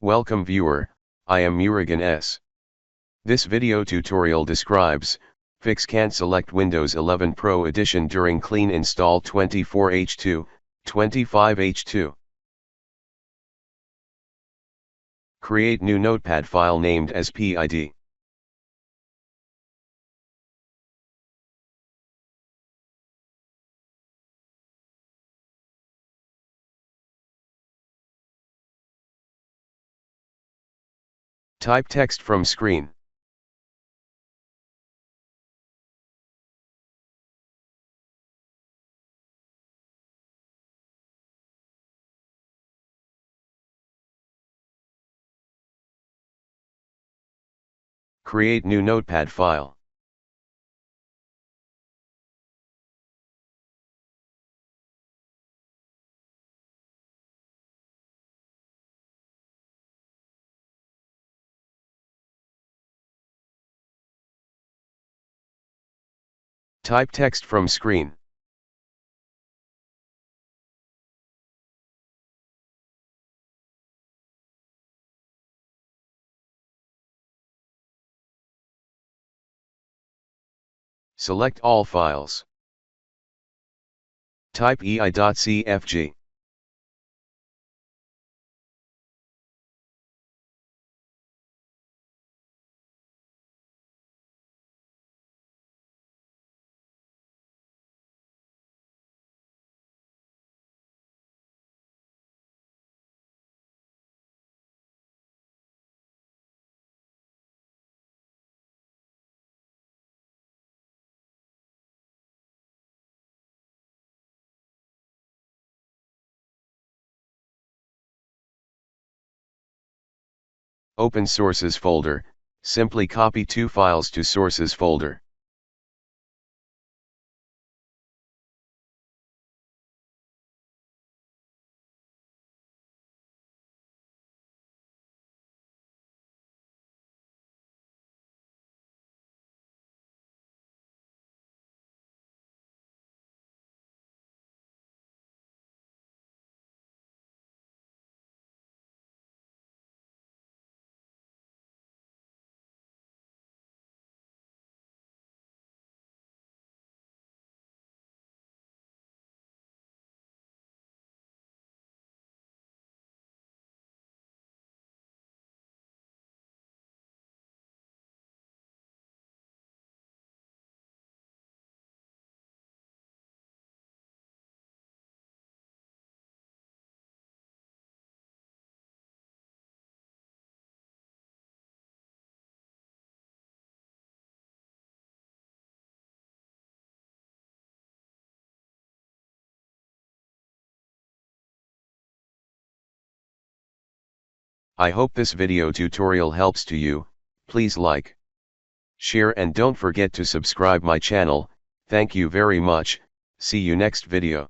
Welcome viewer, I am Murugan S. This video tutorial describes, fix can't select Windows 11 Pro Edition during clean install 24H2, 25H2. Create new notepad file named as PID. Type text from screen. Create new notepad file. Type text from screen. Select all files. Type ei.cfg. Open Sources folder, simply copy two files to Sources folder. I hope this video tutorial helps to you. Please like, share and don't forget to subscribe my channel. Thank you very much. See you next video.